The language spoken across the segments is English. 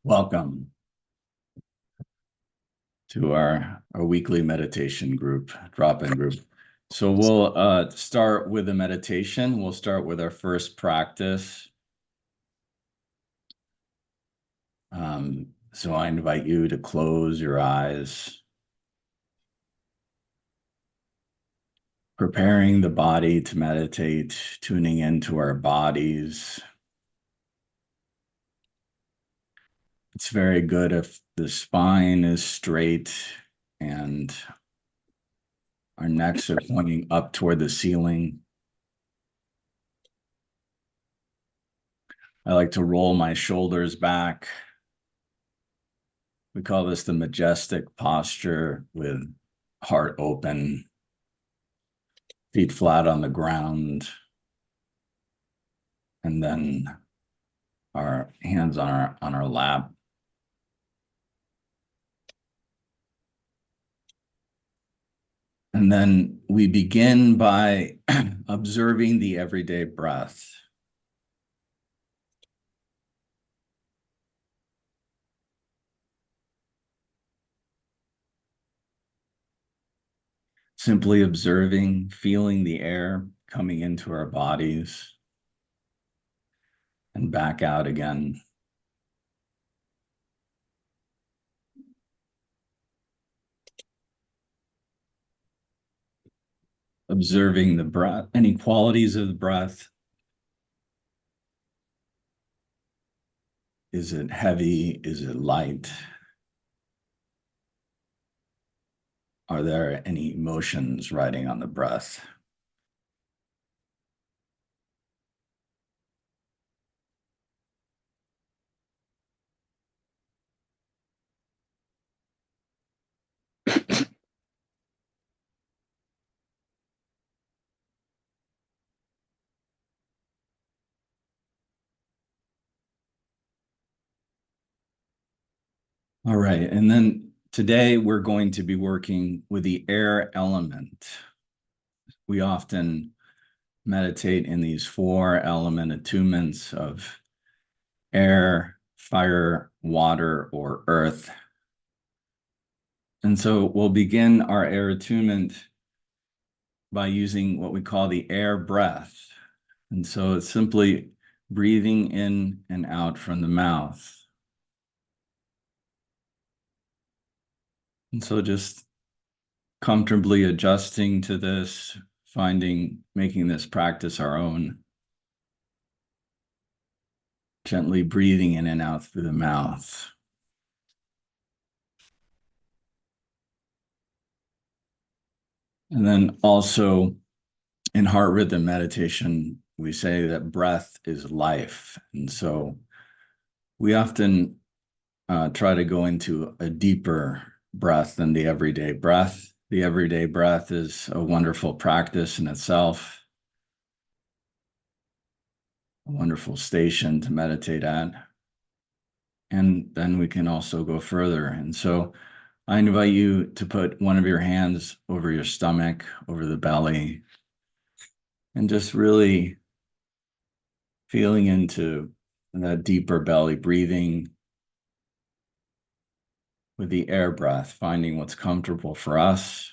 Welcome to our weekly meditation group, drop-in group. So we'll start with a meditation. We'll start with our first practice. So I invite you to close your eyes, preparing the body to meditate, tuning into our bodies. It's very good if the spine is straight and our necks are pointing up toward the ceiling. I like to roll my shoulders back. We call this the majestic posture with heart open, feet flat on the ground, and then our hands on our lap. And then we begin by observing the everyday breath. Simply observing, feeling the air coming into our bodies and back out again. Observing the breath, any qualities of the breath. Is it heavy? Is it light? Are there any emotions riding on the breath? All right, and then today we're going to be working with the air element. We often meditate in these 4 element attunements of air, fire, water, or earth. And so we'll begin our air attunement by using what we call the air breath. And so it's simply breathing in and out from the mouth. And so just comfortably adjusting to this, making this practice our own. Gently breathing in and out through the mouth. And then also in heart rhythm meditation, we say that breath is life. And so we often try to go into a deeper breath than the everyday breath. The everyday breath is a wonderful practice in itself, a wonderful station to meditate at. And then we can also go further. And so I invite you to put one of your hands over your stomach, over the belly, and just really feeling into that deeper belly breathing with the air breath, finding what's comfortable for us.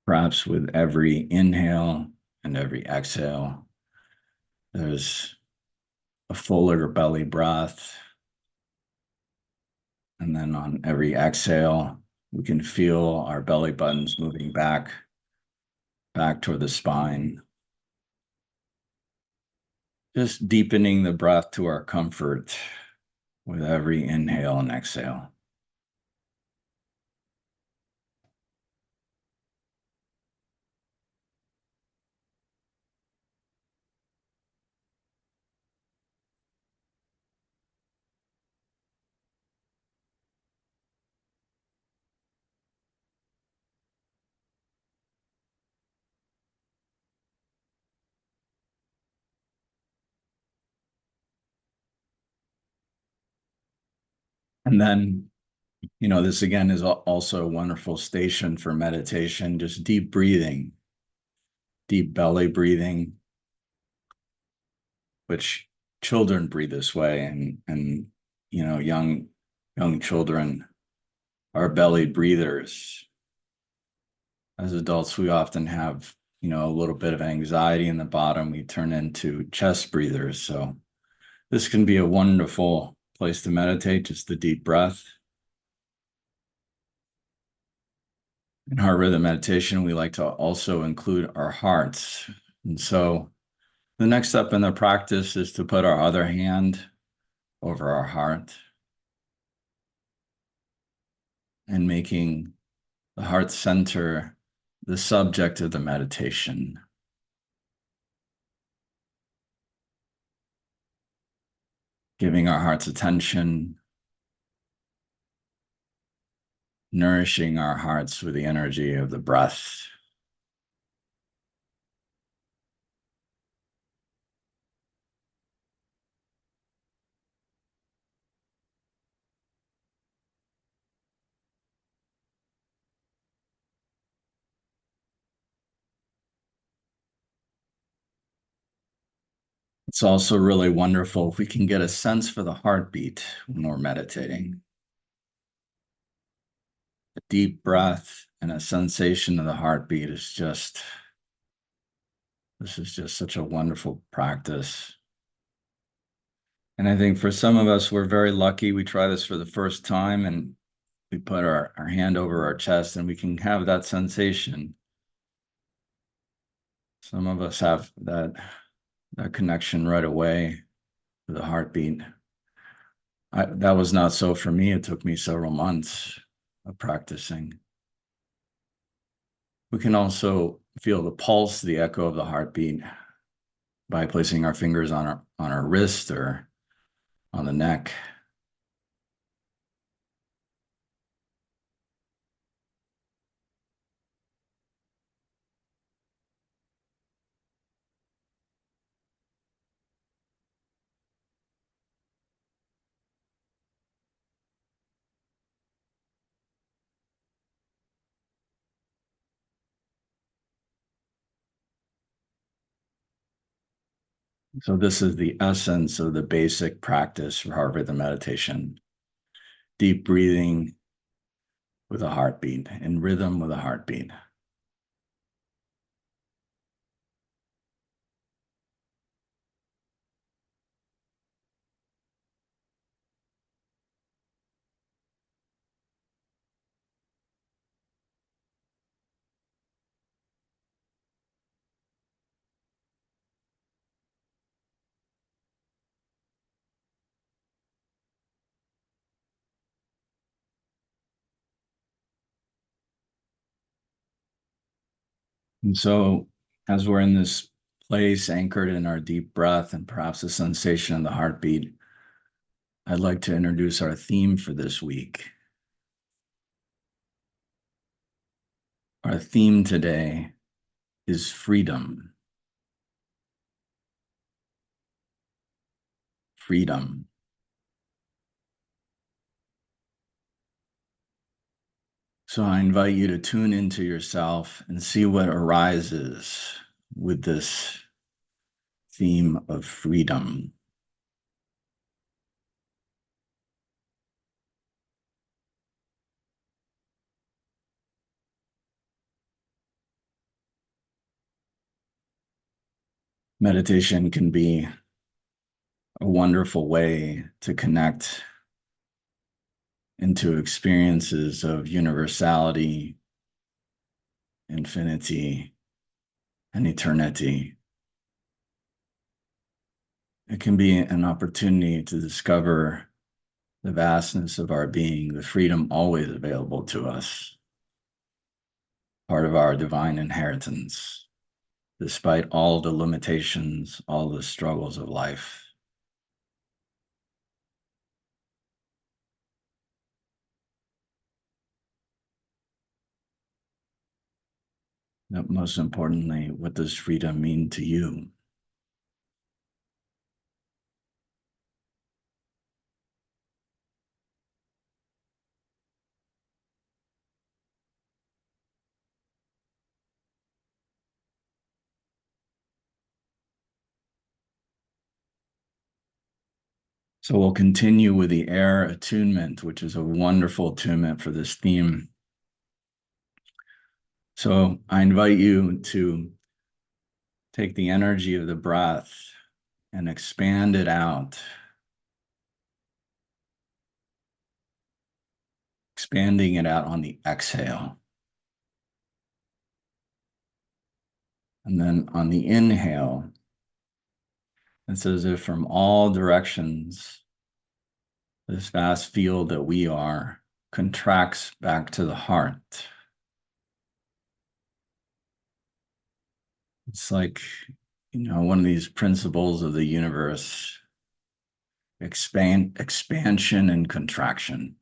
Perhaps with every inhale and every exhale, there's a fuller belly breath. And then on every exhale, we can feel our belly buttons moving back toward the spine. Just deepening the breath to our comfort with every inhale and exhale. And then This again is also a wonderful station for meditation, just deep breathing, deep belly breathing, which children breathe this way, and young children are belly breathers. As adults, we often have, a little bit of anxiety in the bottom. We turn into chest breathers. So this can be a wonderful place to meditate, just the deep breath. In heart rhythm meditation, we like to also include our hearts. And so the next step in the practice is to put our other hand over our heart and making the heart center the subject of the meditation. Giving our hearts attention, nourishing our hearts with the energy of the breath. It's also really wonderful if we can get a sense for the heartbeat when we're meditating. A deep breath and a sensation of the heartbeat this is just such a wonderful practice. And I think for some of us, we're very lucky. We try this for the first time and we put our hand over our chest and we can have that sensation. Some of us have that connection right away with the heartbeat. That was not so for me. It took me several months of practicing. We can also feel the pulse, the echo of the heartbeat by placing our fingers on our wrist or on the neck. So this is the essence of the basic practice for heart rhythm meditation. Deep breathing with a heartbeat, in rhythm with a heartbeat. And so as we're in this place anchored in our deep breath and perhaps the sensation of the heartbeat, I'd like to introduce our theme for this week. Our theme today is freedom. Freedom. So I invite you to tune into yourself and see what arises with this theme of freedom. Meditation can be a wonderful way to connect into experiences of universality, infinity, and eternity. It can be an opportunity to discover the vastness of our being, the freedom always available to us, part of our divine inheritance, despite all the limitations, all the struggles of life. But most importantly, what does freedom mean to you? So we'll continue with the air attunement, which is a wonderful attunement for this theme. So I invite you to take the energy of the breath and expand it out, expanding it out on the exhale. And then on the inhale, it's as if from all directions, this vast field that we are contracts back to the heart. It's like, one of these principles of the universe, expansion and contraction.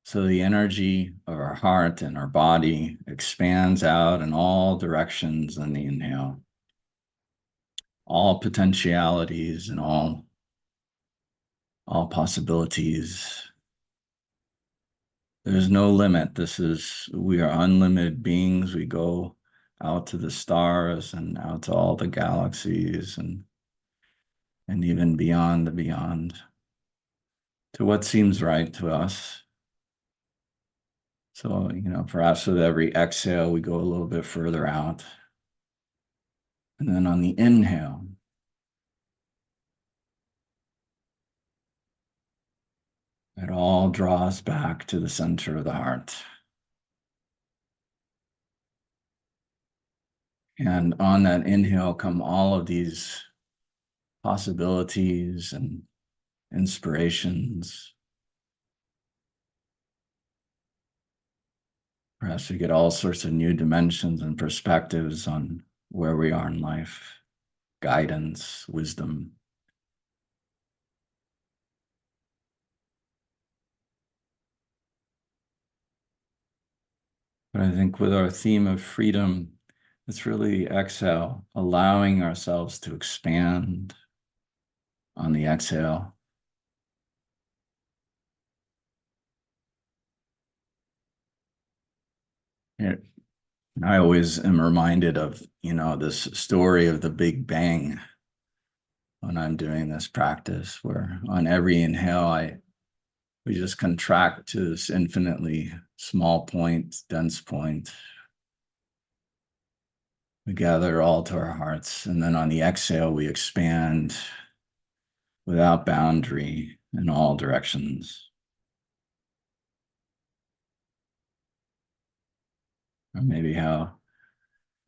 So the energy of our heart and our body expands out in all directions in the inhale, all potentialities and all possibilities. There's no limit. We are unlimited beings. We go out to the stars and out to all the galaxies and even beyond the beyond, to what seems right to us. So, perhaps with every exhale, we go a little bit further out. And then on the inhale, it all draws back to the center of the heart. And on that inhale come all of these possibilities and inspirations. Perhaps we get all sorts of new dimensions and perspectives on where we are in life, guidance, wisdom. But I think with our theme of freedom, it's really the exhale, allowing ourselves to expand on the exhale. I always am reminded of, this story of the Big Bang when I'm doing this practice, where on every inhale, we just contract to this infinitely small point, dense point. We gather all to our hearts. And then on the exhale, we expand without boundary in all directions. Or maybe how,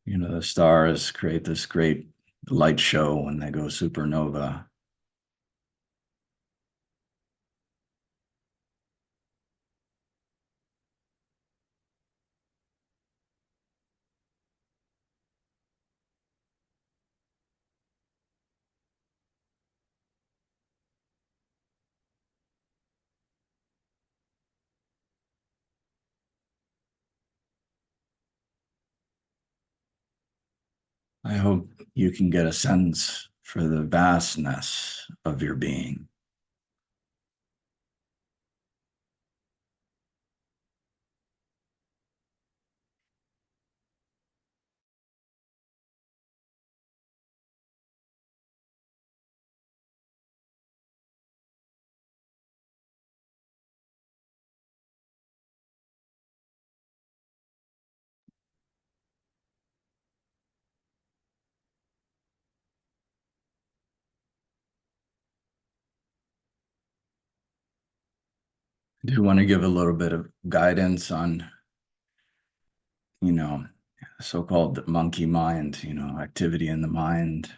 the stars create this great light show when they go supernova. I hope you can get a sense for the vastness of your being. I do want to give a little bit of guidance on, so-called monkey mind, activity in the mind.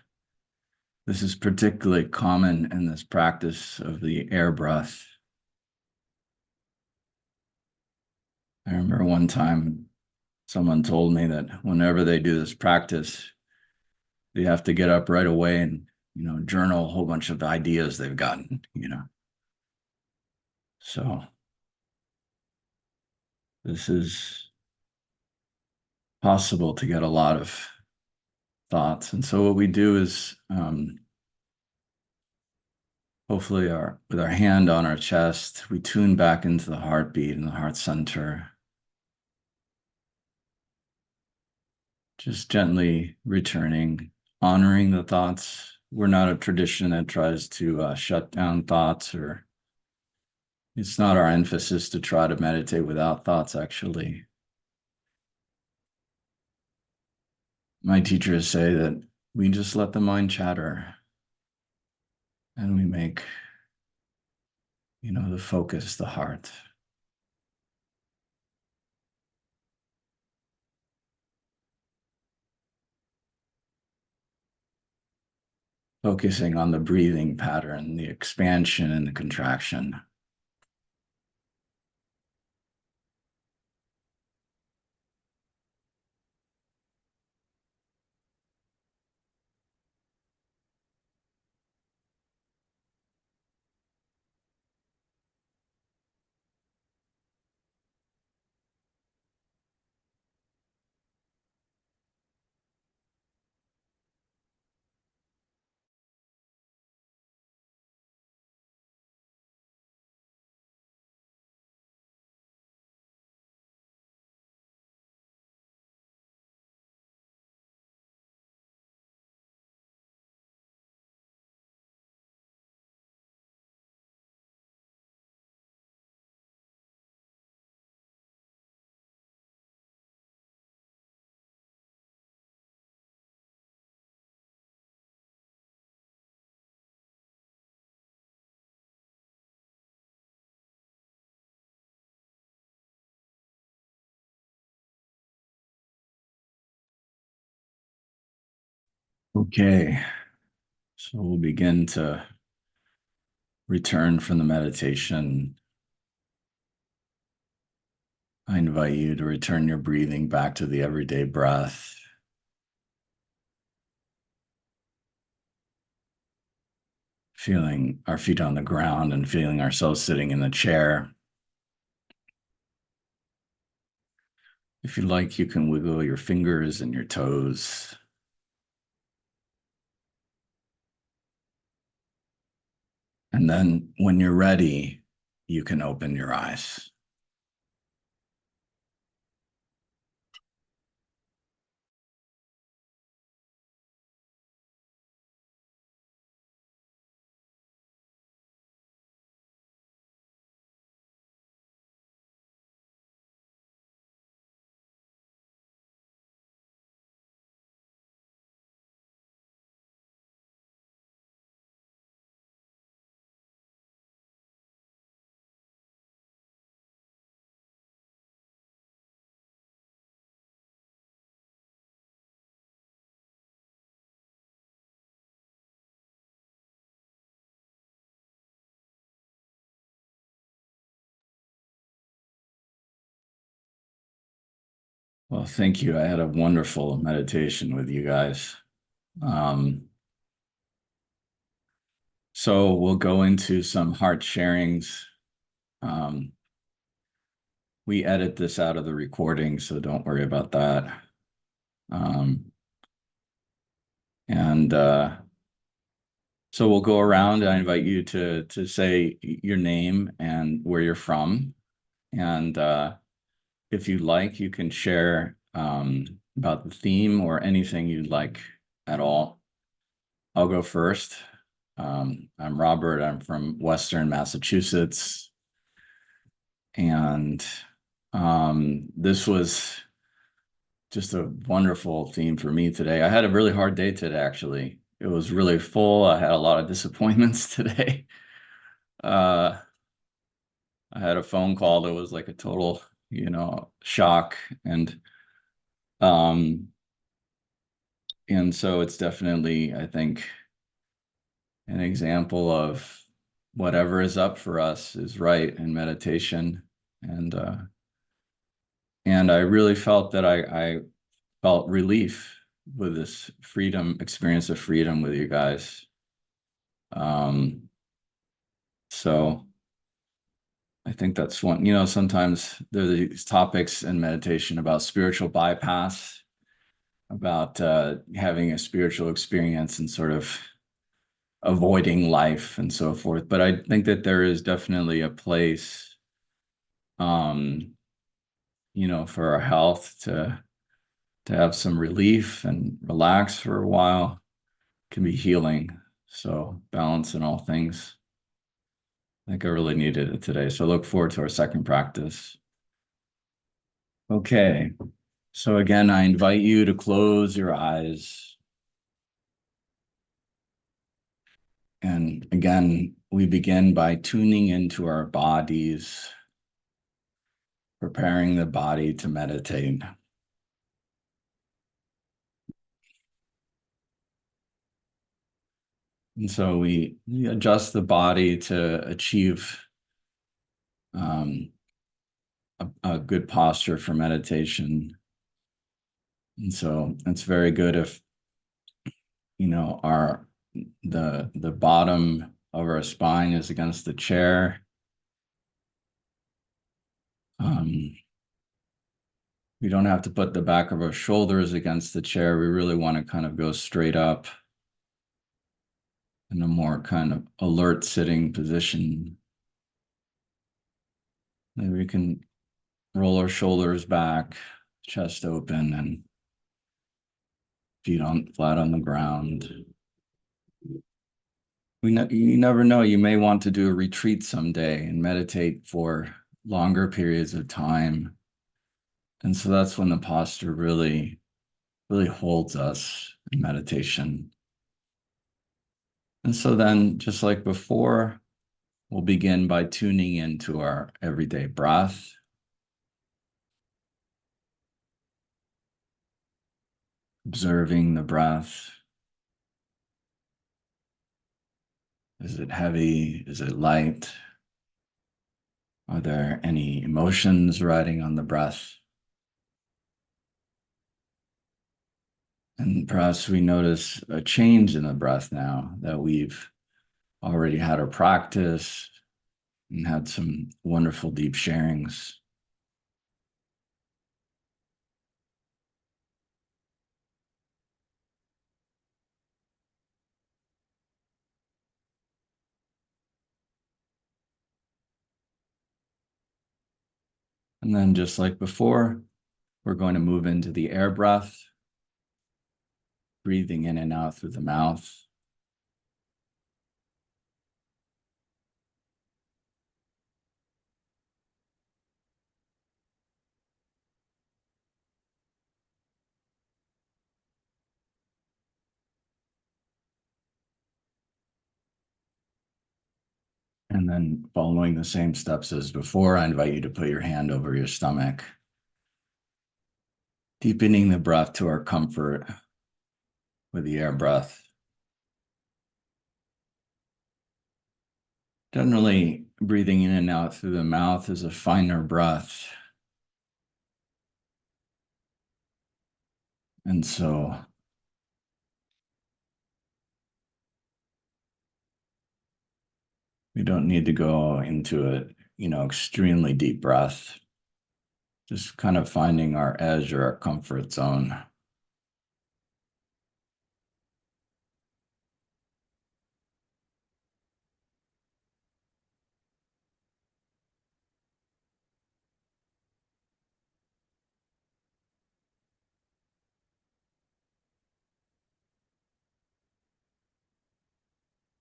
This is particularly common in this practice of the air breath. I remember one time someone told me that whenever they do this practice, they have to get up right away and, journal a whole bunch of ideas they've gotten, So this is possible to get a lot of thoughts. And so what we do is hopefully with our hand on our chest, we tune back into the heartbeat and the heart center. Just gently returning, honoring the thoughts we're not a tradition that tries to shut down thoughts, or it's not our emphasis to try to meditate without thoughts, actually. My teachers say that we just let the mind chatter and we make, the focus, the heart. Focusing on the breathing pattern, the expansion and the contraction. Okay, so we'll begin to return from the meditation. I invite you to return your breathing back to the everyday breath. Feeling our feet on the ground and feeling ourselves sitting in the chair. If you like, you can wiggle your fingers and your toes. And then when you're ready, you can open your eyes. Well, thank you. I had a wonderful meditation with you guys. So we'll go into some heart sharings. We edit this out of the recording, so don't worry about that. And so we'll go around. I invite you to say your name and where you're from. And if you like, you can share about the theme or anything you'd like at all. I'll go first. I'm Robert. I'm from Western Massachusetts. And this was just a wonderful theme for me today. I had a really hard day today, actually. It was really full. I had a lot of disappointments today. I had a phone call that was like a total, shock. Um, and so it's definitely, I think, an example of whatever is up for us is right in meditation. And I really felt that I felt relief with this experience of freedom with you guys. So I think that's one, sometimes there are these topics in meditation about spiritual bypass, about having a spiritual experience and sort of avoiding life and so forth. But I think that there is definitely a place, for our health to have some relief and relax for a while. Can be healing. So balance in all things. I think I really needed it today. So I look forward to our second practice. Okay. So again, I invite you to close your eyes. And again, we begin by tuning into our bodies, preparing the body to meditate. And so we adjust the body to achieve a good posture for meditation. And so it's very good if, the bottom of our spine is against the chair. We don't have to put the back of our shoulders against the chair. We really want to kind of go straight up in a more kind of alert sitting position. Maybe we can roll our shoulders back, chest open, and feet flat on the ground. You never know. You may want to do a retreat someday and meditate for longer periods of time. And so that's when the posture really, really holds us in meditation. And so then, just like before, we'll begin by tuning into our everyday breath. Observing the breath. Is it heavy? Is it light? Are there any emotions riding on the breath? And perhaps we notice a change in the breath now that we've already had our practice and had some wonderful deep sharings. And then just like before, we're going to move into the air breath, breathing in and out through the mouth. And then following the same steps as before, I invite you to put your hand over your stomach, deepening the breath to our comfort with the air breath. Generally, breathing in and out through the mouth is a finer breath. And so we don't need to go into a, extremely deep breath. Just kind of finding our edge or our comfort zone.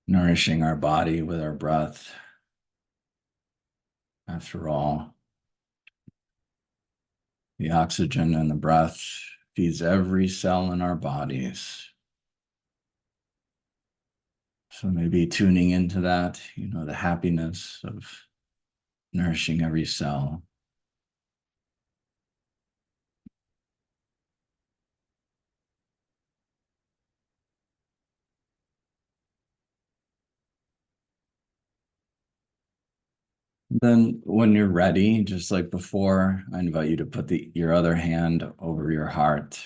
Nourishing our body with our breath. After all, the oxygen and the breath feeds every cell in our bodies. So maybe tuning into that, the happiness of nourishing every cell. Then when you're ready, just like before, I invite you to put your other hand over your heart.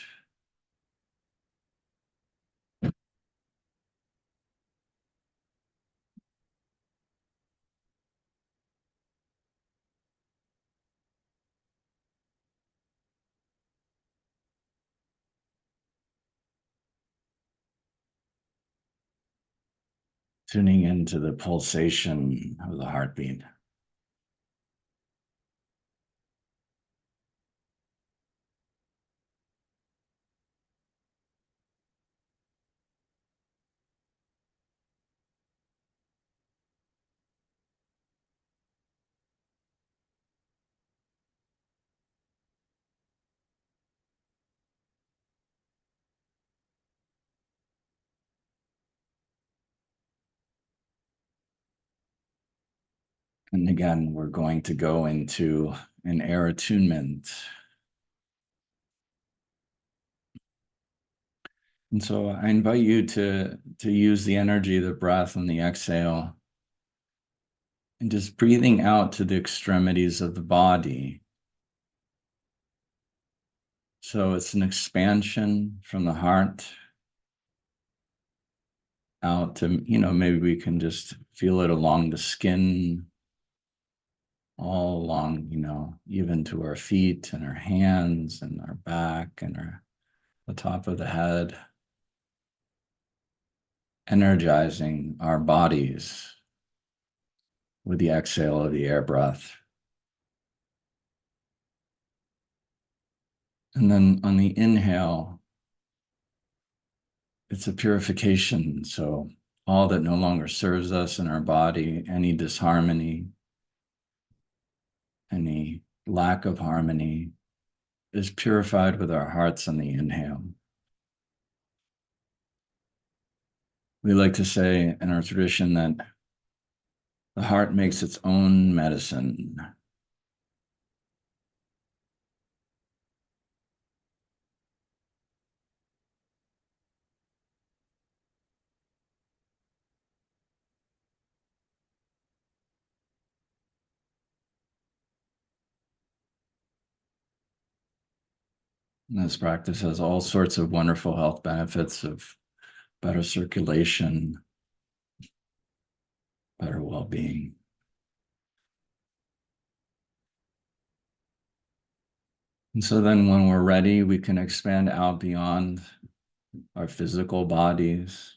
Tuning into the pulsation of the heartbeat. And again, we're going to go into an air attunement. And so I invite you to use the energy of the breath and the exhale and just breathing out to the extremities of the body. So it's an expansion from the heart out to, maybe we can just feel it along the skin, all along, even to our feet and our hands and our back and the top of the head, energizing our bodies with the exhale of the air breath. And then on the inhale, it's a purification. So all that no longer serves us in our body, any disharmony, any lack of harmony, is purified with our hearts on the inhale. We like to say in our tradition that the heart makes its own medicine. And this practice has all sorts of wonderful health benefits of better circulation, better well-being. And so then when we're ready, we can expand out beyond our physical bodies,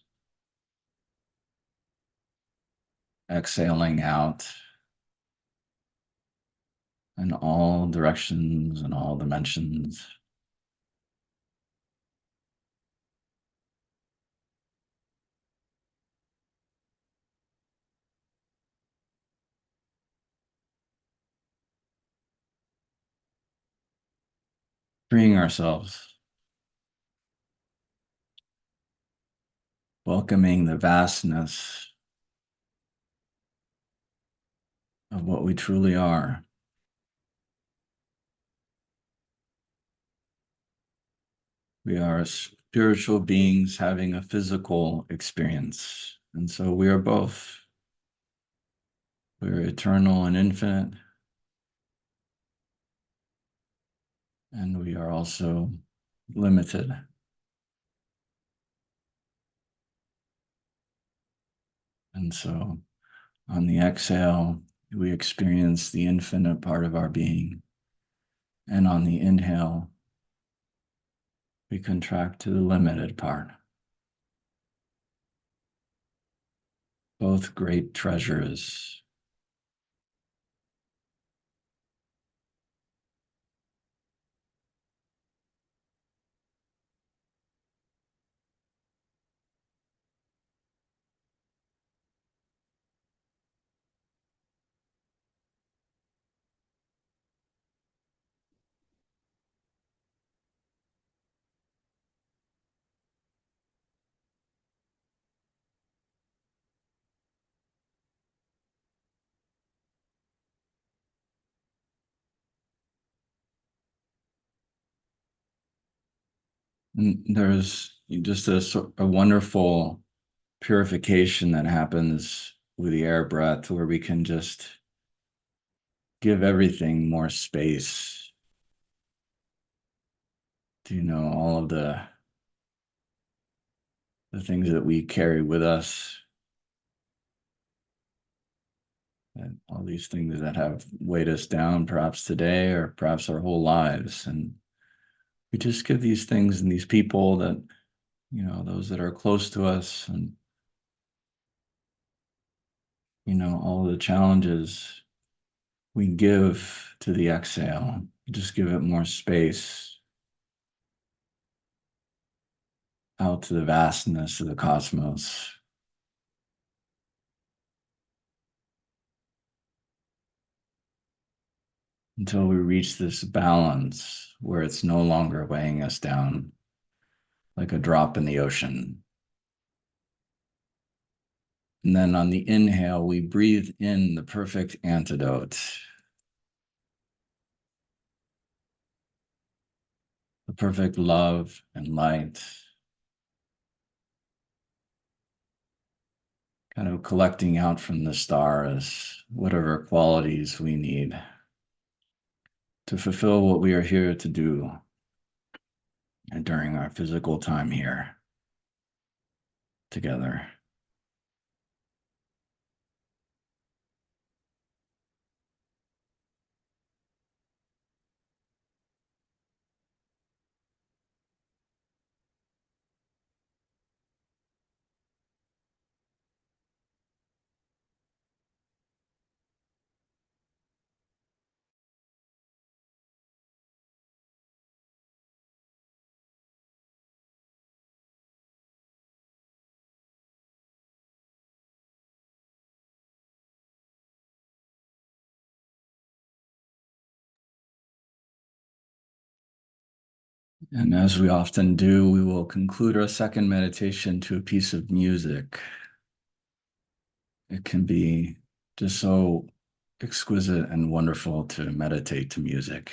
exhaling out in all directions and all dimensions. Freeing ourselves, welcoming the vastness of what we truly are. We are spiritual beings having a physical experience. And so we are both. We're eternal and infinite. And we are also limited. And so on the exhale, we experience the infinite part of our being. And on the inhale, we contract to the limited part. Both great treasures. And there's just a wonderful purification that happens with the air breath where we can just give everything more space to, all of the things that we carry with us, and all these things that have weighed us down, perhaps today or perhaps our whole lives. And we just give these things and these people that, those that are close to us and, all the challenges we give to the exhale, just give it more space out to the vastness of the cosmos. Until we reach this balance where it's no longer weighing us down like a drop in the ocean. And then on the inhale, we breathe in the perfect antidote, the perfect love and light, kind of collecting out from the stars whatever qualities we need to fulfill what we are here to do and during our physical time here together. And as we often do, we will conclude our second meditation to a piece of music. It can be just so exquisite and wonderful to meditate to music.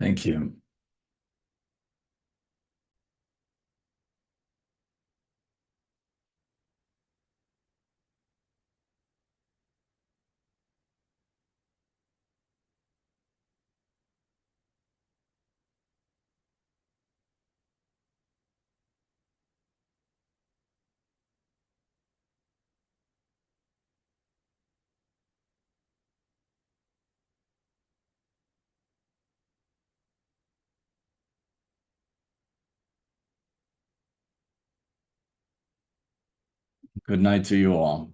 Thank you. Good night to you all.